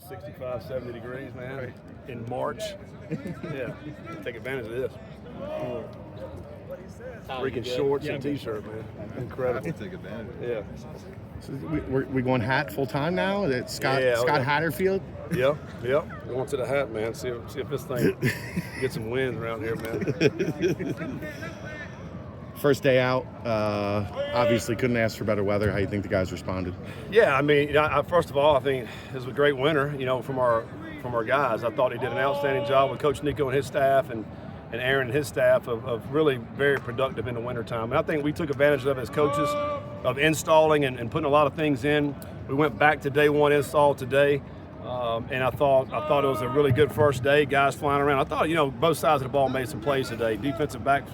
65, 70 degrees, man, in March. Yeah, take advantage of this. Freaking shorts and t-shirt, man. Incredible. Take advantage. Yeah. So we going hat full time now? It's Scott Yeah, Scott okay. Hatterfield. Yep. Going to the hat, man. See if this thing get some wins around here, man. First day out, obviously couldn't ask for better weather. How you think the guys responded? Yeah, I mean, first of all, I think this was a great winter, from our guys. I thought he did an outstanding job with Coach Nico and his staff and Aaron and his staff of really very productive in the wintertime. And I think we took advantage of it as coaches of installing and putting a lot of things in. We went back to day one install today. And I thought it was a really good first day, guys flying around. I thought, both sides of the ball made some plays today. Defensive backs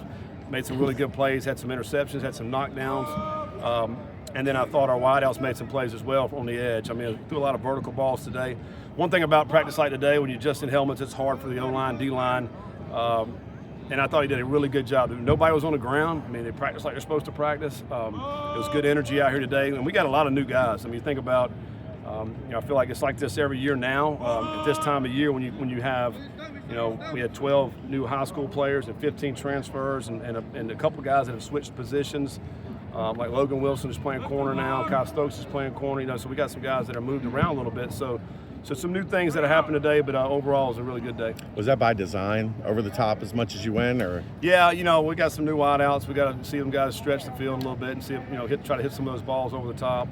made some really good plays, had some interceptions, had some knockdowns. And then I thought our wideouts made some plays as well on the edge. I mean, threw a lot of vertical balls today. One thing about practice like today, when you're just in helmets, it's hard for the O-line, D-line. And I thought he did a really good job. Nobody was on the ground. I mean, they practiced like they're supposed to practice. It was good energy out here today. And we got a lot of new guys. I mean, you think about, I feel like it's like this every year now. At this time of year when you have, we had 12 new high school players and 15 transfers and a couple guys that have switched positions. Like Logan Wilson is playing corner now. Kyle Stokes is playing corner. So we got some guys that are moved around a little bit. So some new things that have happened today, but overall it was a really good day. Was that by design, over the top as much as you went, or? Yeah, we got some new wideouts. We got to see them guys stretch the field a little bit and see if try to hit some of those balls over the top.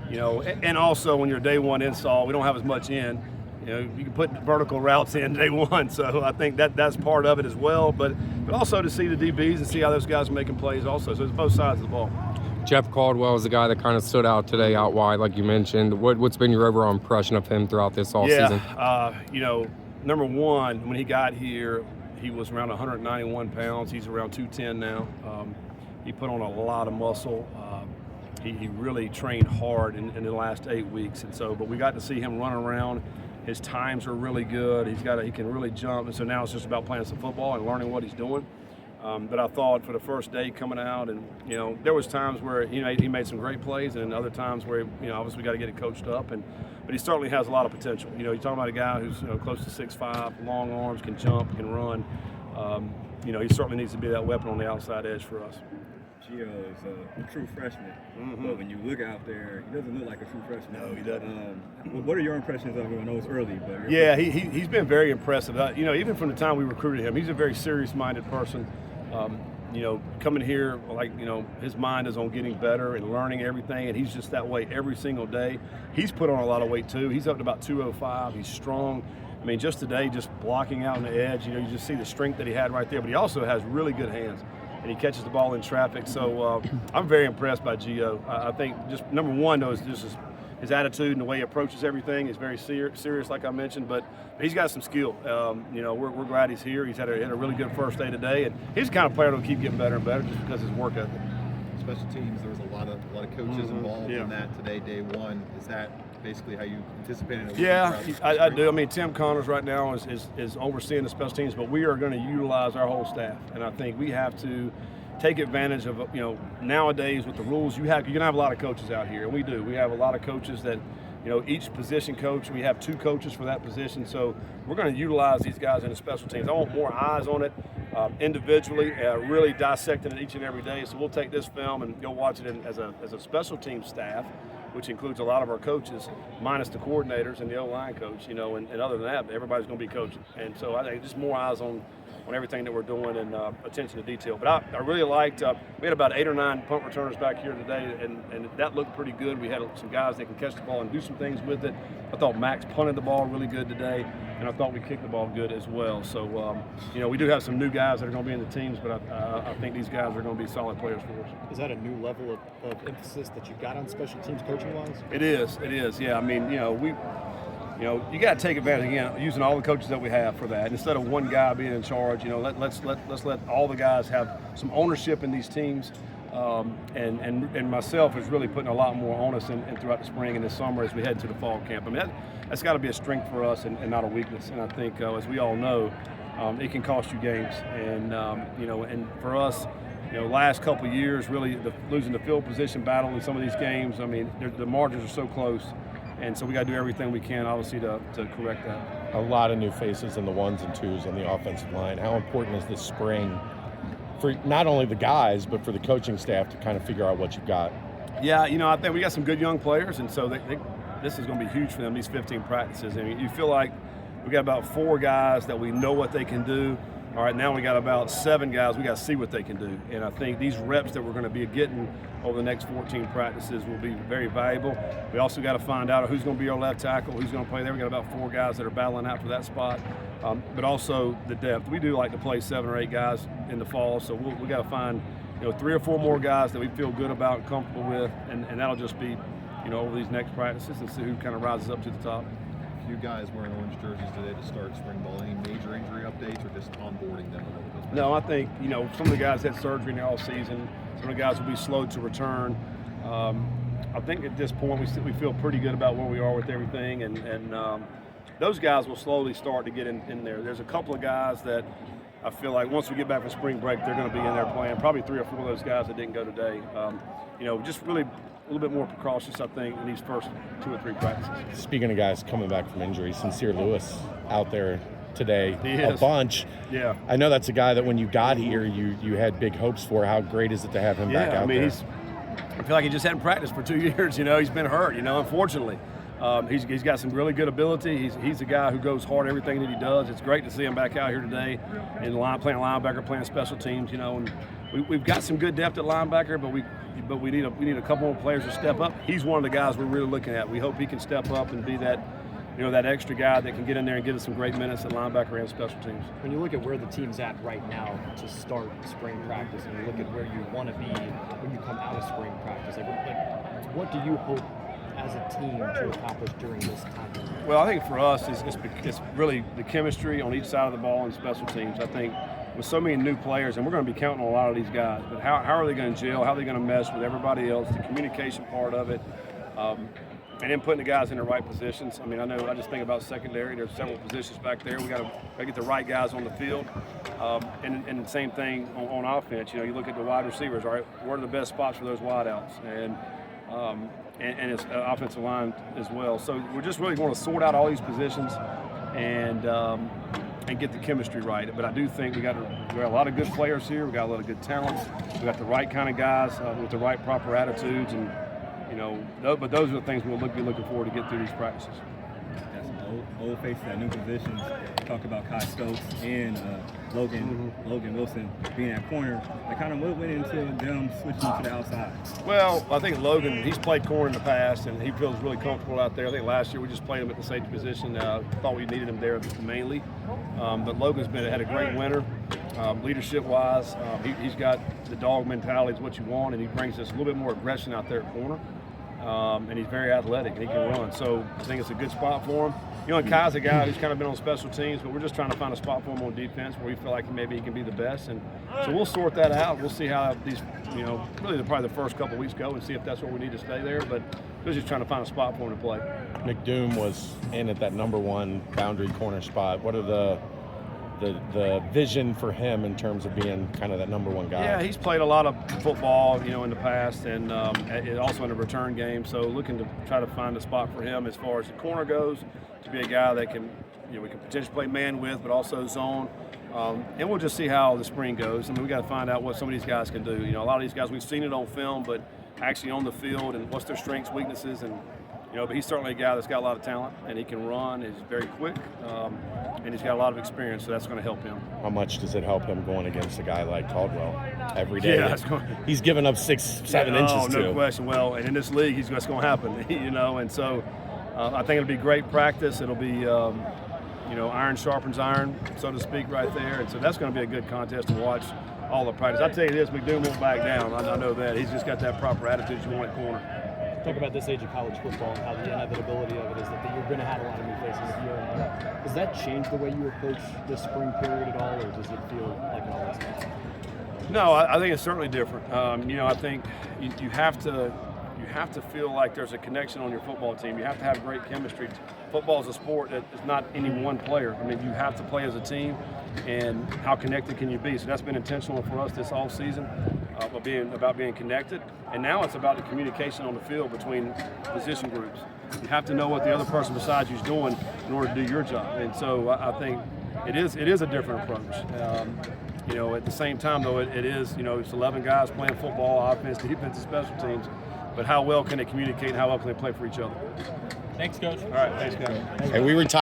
And also when you're day one install, we don't have as much in. You can put vertical routes in day one, so I think that's part of it as well. But also to see the DBs and see how those guys are making plays also. So it's both sides of the ball. Jeff Caldwell is the guy that kind of stood out today out wide, like you mentioned. What's been your overall impression of him throughout this offseason? Yeah, number one, when he got here, he was around 191 pounds. He's around 210 now. He put on a lot of muscle. He really trained hard in the last 8 weeks, but we got to see him run around. His times are really good. He can really jump, and so now it's just about playing some football and learning what he's doing. But I thought for the first day coming out, and there was times where he made some great plays, and other times where obviously we got to get it coached up. But he certainly has a lot of potential. You're talking about a guy who's close to 6'5", long arms, can jump, can run. He certainly needs to be that weapon on the outside edge for us. Gio is a true freshman, but when you look out there, he doesn't look like a true freshman. No, he doesn't. What are your impressions of him? I know it's early, but yeah, he's been very impressive. Even from the time we recruited him, he's a very serious-minded person. Coming here, his mind is on getting better and learning everything, and he's just that way every single day. He's put on a lot of weight too. He's up to about 205. He's strong. I mean, just today, just blocking out on the edge, you just see the strength that he had right there, but he also has really good hands, and he catches the ball in traffic. So I'm very impressed by Gio. I think just number one, though, is just his attitude and the way he approaches everything is very serious, like I mentioned, but he's got some skill. We're glad he's here. He's had a really good first day today, and he's the kind of player that will keep getting better and better just because of his work ethic. Special teams, there was a lot of coaches involved in that today, day one. Is that basically how you anticipated it? Yeah, I do. I mean, Tim Connors right now is overseeing the special teams, but we are going to utilize our whole staff, and I think we have to take advantage of, nowadays with the rules you're going to have a lot of coaches out here, and we do. We have a lot of coaches that, each position coach, we have 2 coaches for that position, so we're going to utilize these guys in the special teams. I want more eyes on it individually, really dissecting it each and every day. So we'll take this film and go watch it as a special team staff, which includes a lot of our coaches, minus the coordinators and the O-line coach, and other than that, everybody's going to be coaching. And so I think just more eyes on everything that we're doing and attention to detail. But I really liked, we had about 8 or 9 punt returners back here today, and that looked pretty good. We had some guys that can catch the ball and do some things with it. I thought Max punted the ball really good today, and I thought we kicked the ball good as well. So, we do have some new guys that are going to be in the teams, but I think these guys are going to be solid players for us. Is that a new level of emphasis that you got on special teams coaching-wise? It is, yeah. I mean, you got to take advantage, again, using all the coaches that we have for that. Instead of one guy being in charge, let's let all the guys have some ownership in these teams. And myself is really putting a lot more on us throughout the spring and the summer as we head to the fall camp. I mean, that's got to be a strength for us and not a weakness. And I think, as we all know, it can cost you games. And, and for us, last couple of years, really losing the field position battle in some of these games, I mean, the margins are so close. And so we got to do everything we can, obviously, to correct that. A lot of new faces in the 1s and 2s on the offensive line. How important is this spring for not only the guys, but for the coaching staff to kind of figure out what you've got? Yeah, I think we got some good young players, and so this is going to be huge for them, these 15 practices. I mean, you feel like we got about 4 guys that we know what they can do. All right, now we got about 7 guys we got to see what they can do. And I think these reps that we're going to be getting over the next 14 practices will be very valuable. We also got to find out who's going to be our left tackle, who's going to play there. We got about 4 guys that are battling out for that spot. But also the depth. We do like to play 7 or 8 guys in the fall, so we got to find 3 or 4 more guys that we feel good about and comfortable with, and that'll just be over these next practices and see who kind of rises up to the top. A few guys wearing orange jerseys today to start spring ball. Any major injury updates or just onboarding them a little bit? No, I think some of the guys had surgery in the off season. Some of the guys will be slow to return. I think at this point we feel pretty good about where we are with everything, and those guys will slowly start to get in there. There's a couple of guys that I feel like once we get back from spring break, they're going to be in there playing. Probably 3 or 4 of those guys that didn't go today. Just really a little bit more precautious, I think, in these first 2 or 3 practices. Speaking of guys coming back from injury, Sincere Lewis out there today a bunch. Yeah. I know that's a guy that when you got here, you had big hopes for. How great is it to have him back out there? I feel like he just hadn't practiced for 2 years. He's been hurt, unfortunately. He's got some really good ability. He's a guy who goes hard everything that he does. It's great to see him back out here today in the line, playing linebacker, playing special teams. And we've got some good depth at linebacker, but we need a couple more players to step up. He's one of the guys we're really looking at. We hope he can step up and be that extra guy that can get in there and get us some great minutes at linebacker and special teams. When you look at where the team's at right now to start spring practice, and you look at where you want to be when you come out of spring practice, what do you hope as a team to accomplish during this time? Well, I think for us, it's really the chemistry on each side of the ball and special teams. I think with so many new players, and we're going to be counting on a lot of these guys, but how are they going to gel? How are they going to mesh with everybody else? The communication part of it. And then putting the guys in the right positions. I just think about secondary. There's several positions back there. We got to get the right guys on the field. And the same thing on offense. You look at the wide receivers. All right, what are the best spots for those wideouts? And it's offensive line as well. So we're just really going to sort out all these positions and get the chemistry right. But I do think we got a lot of good players here. We got a lot of good talent. We got the right kind of guys with the right proper attitudes, and but those are the things we'll be looking forward to get through these practices. Got some old faces at new positions. Talk about Kai Stokes and Logan Wilson being at corner. What went into them switching to the outside? Well, I think Logan, he's played corner in the past, and he feels really comfortable out there. I think last year we just played him at the safety position. Thought we needed him there mainly. But Logan's had a great winter. Leadership-wise, he's got the dog mentality is what you want, and he brings us a little bit more aggression out there at corner. And he's very athletic, and he can run. So I think it's a good spot for him. And Kai's a guy who's kind of been on special teams, but we're just trying to find a spot for him on defense where we feel like maybe he can be the best. And so we'll sort that out. We'll see how these, really probably the first couple of weeks go and see if that's where we need to stay there. But we're just trying to find a spot for him to play. McDoom was in at that number 1 boundary corner spot. What are the vision for him in terms of being kind of that number 1 guy? Yeah, he's played a lot of football, in the past, and also in the return game. So looking to try to find a spot for him as far as the corner goes, to be a guy that can, we can potentially play man with, but also zone. And we'll just see how the spring goes. We got to find out what some of these guys can do. A lot of these guys, we've seen it on film, but actually on the field and what's their strengths, weaknesses, and but he's certainly a guy that's got a lot of talent, and he can run. He's very quick, and he's got a lot of experience, so that's going to help him. How much does it help him going against a guy like Caldwell every day? Yeah, he's given up 6-7 inches no to. question. Well, and in this league, that's going to happen, And so I think it'll be great practice. It'll be, iron sharpens iron, so to speak, right there. And so that's going to be a good contest to watch all the practice. I tell you this, McDoom won't back down. I know that. He's just got that proper attitude you want at corner. Talk about this age of college football and how the inevitability of it is that you're going to have a lot of new faces year in year out. Does that change the way you approach this spring period at all, or does it feel like it always does? No, I think it's certainly different. I think you have to feel like there's a connection on your football team. You have to have great chemistry. Football is a sport that is not any one player. You have to play as a team, and how connected can you be? So that's been intentional for us this all season, about being connected. And now it's about the communication on the field between position groups. You have to know what the other person beside you is doing in order to do your job. And so I think it is a different approach. You know, at the same time, though, it is, you know, it's 11 guys playing football, offense, defense, and special teams. But how well can they communicate and how well can they play for each other? Thanks, Coach. All right, thanks, guys. And we retired.